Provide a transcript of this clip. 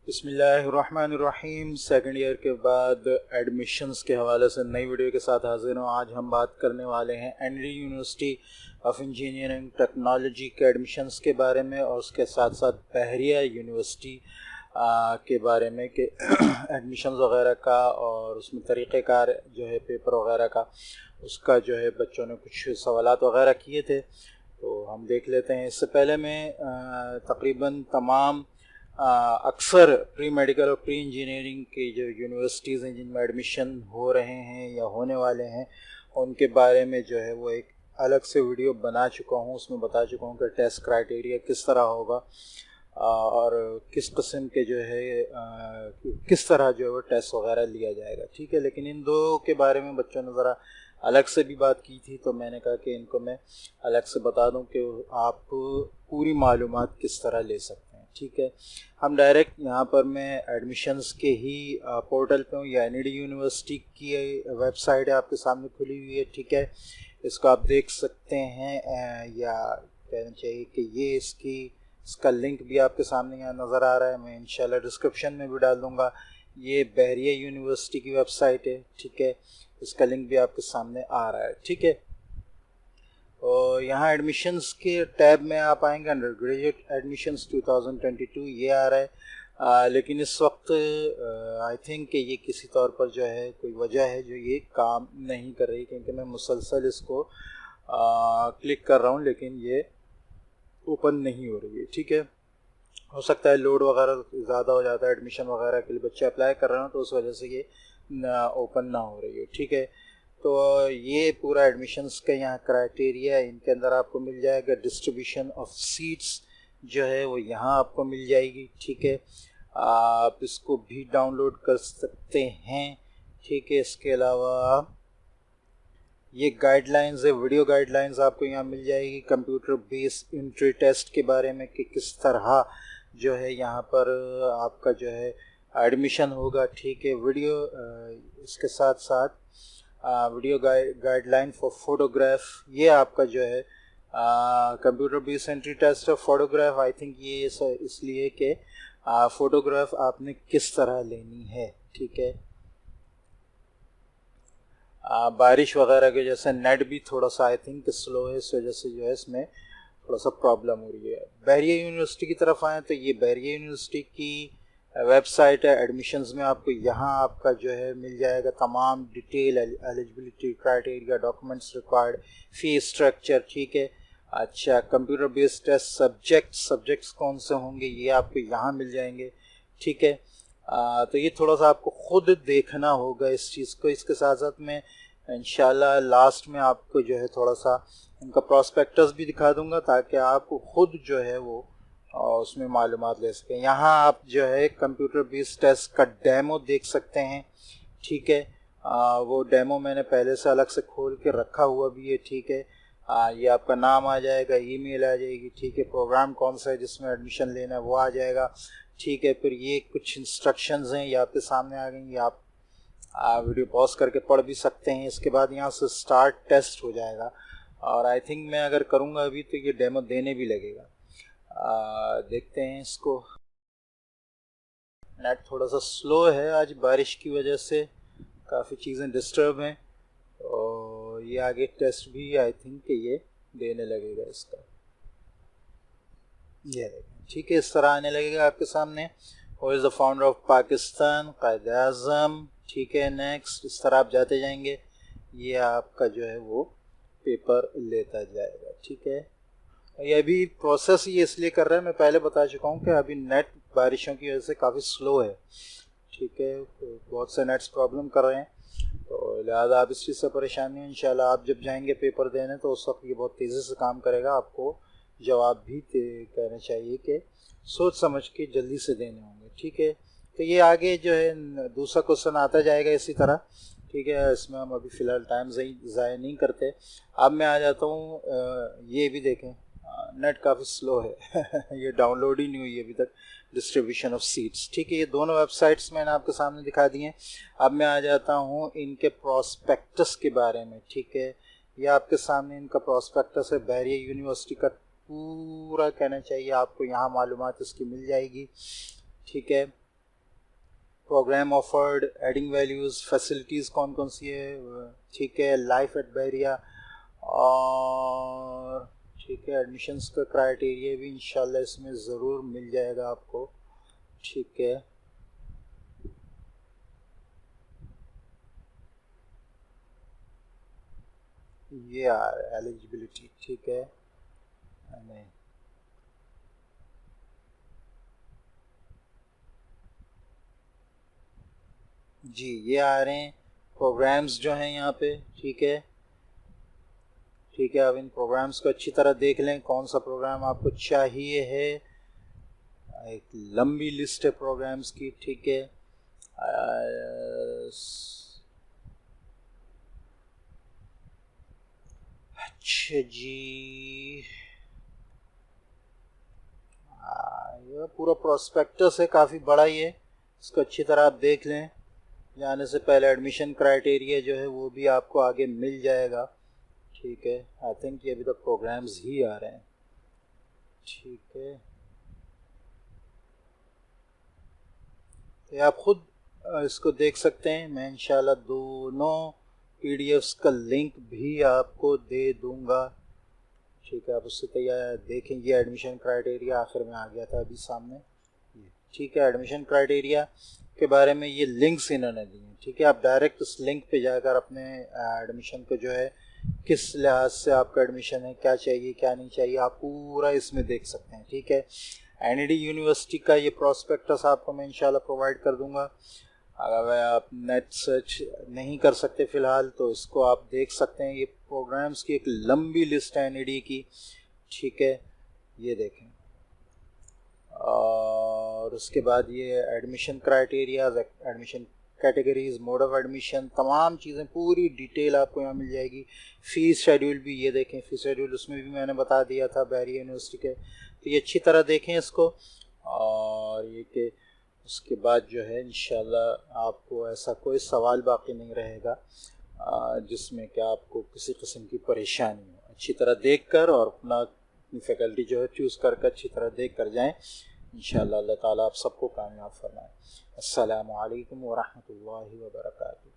बिस्मिल्लाहिर्रहमानिर्रहीम। Second year के बाद एडमिशन्स के हवाले से नई वीडियो के साथ हाजिर हूँ। आज हम बात करने वाले हैं ND university of engineering technology के एडमिशन्स के बारे में और उसके साथ साथ बहरिया यूनिवर्सिटी के बारे में कि एडमिशन्स वगैरह का और उसमें तरीक़ेकार जो है पेपर वगैरह का उसका जो है बच्चों ने कुछ सवालात वगैरह किए थे, तो हम देख लेते हैं। इससे पहले मैं तकरीबन तमाम अक्सर प्री मेडिकल और प्री इंजीनियरिंग की जो यूनिवर्सिटीज़ हैं जिनमें एडमिशन हो रहे हैं या होने वाले हैं उनके बारे में जो है वो एक अलग से वीडियो बना चुका हूँ। उसमें बता चुका हूँ कि टेस्ट क्राइटेरिया किस तरह होगा और किस किस्म के जो है किस तरह जो है वो टेस्ट वगैरह लिया जाएगा, ठीक है। लेकिन इन दो के बारे में बच्चों ने ज़रा अलग से भी बात की थी, तो मैंने कहा कि इनको मैं अलग से बता दूं कि आप पूरी मालूमात किस तरह ले सकते हैं, ठीक है। हम डायरेक्ट यहाँ पर मैं एडमिशन्स के ही पोर्टल पे हूँ। या एनडी यूनिवर्सिटी की वेबसाइट है आपके सामने खुली हुई है, ठीक है। इसको आप देख सकते हैं या कहना चाहिए कि ये इसका लिंक भी आपके सामने यहाँ नज़र आ रहा है। मैं इंशाल्लाह डिस्क्रिप्शन में भी डाल दूँगा। ये बहरिया यूनिवर्सिटी की वेबसाइट है, ठीक है। इसका लिंक भी आपके सामने आ रहा है, ठीक है। और यहाँ एडमिशन्स के टैब में आप आएंगे, अंडर ग्रेजुएट एडमिशन्स 2022 ये आ रहा है। लेकिन इस वक्त आई थिंक कि ये किसी तौर पर जो है कोई वजह है जो ये काम नहीं कर रही, क्योंकि मैं मुसलसल इसको क्लिक कर रहा हूँ लेकिन ये ओपन नहीं हो रही है, ठीक है। हो सकता है लोड वगैरह ज़्यादा हो जाता है, एडमिशन वगैरह के लिए बच्चे अप्लाई कर रहे हो तो उस वजह से ये ओपन ना हो रही है, ठीक है। तो ये पूरा एडमिशन्स का यहाँ क्राइटेरिया है, इनके अंदर आपको मिल जाएगा। डिस्ट्रीब्यूशन ऑफ सीट्स जो है वो यहाँ आपको मिल जाएगी, ठीक है। आप इसको भी डाउनलोड कर सकते हैं, ठीक है। इसके अलावा ये गाइडलाइंस है, वीडियो गाइडलाइंस आपको यहाँ मिल जाएगी कंप्यूटर बेस्ड एंट्री टेस्ट के बारे में कि किस तरह जो है यहाँ पर आपका जो है एडमिशन होगा, ठीक है। वीडियो इसके साथ साथ वीडियो गाइडलाइन फॉर फोटोग्राफ, ये आपका जो है कंप्यूटर बेस्ड एंट्री टेस्ट है। फोटोग्राफ आई थिंक ये इसलिए कि फ़ोटोग्राफ आपने किस तरह लेनी है, ठीक है। बारिश वगैरह की वजह से नेट भी थोड़ा सा आई थिंक स्लो है, इस वजह से जो है इसमें थोड़ा सा प्रॉब्लम हो रही है। बहरिया यूनिवर्सिटी की तरफ आएँ तो ये बहरिया यूनिवर्सिटी की वेबसाइट है। एडमिशन्स में आपको यहाँ आपका जो है मिल जाएगा तमाम detail, eligibility criteria, documents required, fee structure, ठीक है। अच्छा, कंप्यूटर बेस्ड टेस्ट सब्जेक्ट्स कौन से होंगे ये आपको यहाँ मिल जाएंगे, ठीक है। तो ये थोड़ा सा आपको ख़ुद देखना होगा इस चीज़ को। इसके साथ साथ में इंशाल्लाह लास्ट में आपको जो है थोड़ा सा उनका प्रॉस्पेक्टस भी दिखा दूंगा ताकि आप खुद जो है वो उसमें मालूमात ले सकें। यहाँ आप जो है कंप्यूटर बेस्ड टेस्ट का डेमो देख सकते हैं, ठीक है। वो डेमो मैंने पहले से अलग से खोल के रखा हुआ भी है, ठीक है। ये आपका नाम आ जाएगा, ईमेल आ जाएगी, ठीक है। प्रोग्राम कौन सा है जिसमें एडमिशन लेना है वो आ जाएगा, ठीक है। फिर ये कुछ इंस्ट्रक्शंस हैं ये आपके सामने आ गई, आप वीडियो पॉज करके पढ़ भी सकते हैं। इसके बाद यहाँ से स्टार्ट टेस्ट हो जाएगा और आई थिंक मैं अगर करूँगा अभी तो ये डेमो देने भी लगेगा। देखते हैं इसको। नेट थोड़ा सा स्लो है आज बारिश की वजह से, काफ़ी चीज़ें डिस्टर्ब हैं। और ये आगे टेस्ट भी आई थिंक कि ये देने लगेगा इसका, ये देखें, ठीक है। इस तरह आने लगेगा आपके सामने। Who is the founder of Pakistan, Quaid Azam, ठीक है। नेक्स्ट, इस तरह आप जाते जाएंगे, ये आपका जो है वो पेपर लेता जाएगा, ठीक है। ये अभी प्रोसेस ये इसलिए कर रहा है, मैं पहले बता चुका हूँ कि अभी नेट बारिशों की वजह से काफ़ी स्लो है, ठीक है। तो बहुत से नेट्स प्रॉब्लम कर रहे हैं, तो लिहाजा आप इस चीज़ से परेशान नहीं। इंशाल्लाह आप जब जाएंगे पेपर देने तो उस वक्त ये बहुत तेज़ी से काम करेगा। आपको जवाब भी कहना चाहिए कि सोच समझ के जल्दी से देने होंगे, ठीक है। तो ये आगे जो है दूसरा क्वेश्चन आता जाएगा इसी तरह, ठीक है। इसमें हम अभी फ़िलहाल टाइम ज़ाया नहीं करते। अब मैं आ जाता हूँ, ये भी देखें नेट काफ़ी स्लो है ये डाउनलोड ही नहीं हुई अभी तक, डिस्ट्रीब्यूशन ऑफ सीट्स, ठीक है। ये दोनों वेबसाइट्स मैंने आपके सामने दिखा दी हैं। अब मैं आ जाता हूँ इनके प्रॉस्पेक्टस के बारे में, ठीक है। ये आपके सामने इनका प्रॉस्पेक्टस है। बहरिया यूनिवर्सिटी का पूरा कहना चाहिए आपको यहाँ मालूमात इसकी मिल जाएगी, ठीक है। Programme offered, adding values, facilities कौन कौन सी है, ठीक है, लाइफ एट बहरिया, और ठीक है एडमिशन्स का क्राइटेरिया भी इंशाल्लाह इसमें ज़रूर मिल जाएगा आपको, ठीक है। ये एलिजिबिलिटी, ठीक है, नहीं जी, ये आ रहे हैं प्रोग्राम्स जो हैं यहाँ पे, ठीक है, ठीक है। अब इन प्रोग्राम्स को अच्छी तरह देख लें, कौन सा प्रोग्राम आपको चाहिए है। एक लंबी लिस्ट है प्रोग्राम्स की, ठीक है। अच्छा जी, ये पूरा प्रोस्पेक्टस है, काफ़ी बड़ा ही है, इसको अच्छी तरह आप देख लें। जाने से पहले एडमिशन क्राइटेरिया जो है वो भी आपको आगे मिल जाएगा, ठीक है। आई थिंक ये अभी तक प्रोग्राम्स ही आ रहे हैं, ठीक है। तो आप खुद इसको देख सकते हैं, मैं इंशाल्लाह दोनों पीडीएफ्स का लिंक भी आपको दे दूंगा, ठीक है। आप उससे तैयार देखें। ये एडमिशन क्राइटेरिया आखिर में आ गया था अभी सामने, ये ठीक है। एडमिशन क्राइटेरिया के बारे में ये लिंक्स इन्होंने दिए हैं, ठीक है। आप डायरेक्ट उस लिंक पे जाकर अपने एडमिशन को जो है किस लिहाज से आपका एडमिशन है, क्या चाहिए क्या नहीं चाहिए, आप पूरा इसमें देख सकते हैं, ठीक है। एनईडी यूनिवर्सिटी का ये प्रोस्पेक्टस आपको मैं इंशाल्लाह प्रोवाइड कर दूंगा। अगर आप नेट सर्च नहीं कर सकते फ़िलहाल तो इसको आप देख सकते हैं। ये प्रोग्राम्स की एक लंबी लिस्ट है एनईडी की, ठीक है, ये देखें। और उसके बाद ये admission criteria, admission categories, mode of admission, तमाम चीज़ें पूरी डिटेल आपको यहाँ मिल जाएगी। फ़ीस शेड्यूल भी ये देखें, फ़ीस शेड्यूल उसमें भी मैंने बता दिया था बहरिया यूनिवर्सिटी के, तो ये अच्छी तरह देखें इसको। और ये कि उसके बाद जो है इंशाल्लाह आपको ऐसा कोई सवाल बाकी नहीं रहेगा जिसमें कि आपको किसी किस्म की परेशानी हो। अच्छी तरह देख कर और अपना फैकल्टी जो है चूज़ करके अच्छी तरह देख कर जाएँ। इंशाअल्लाह अल्लाह ताला आप सबको कामयाब फरमाए। अस्सलामु अलैकुम व रहमतुल्लाहि व बरकातुहू।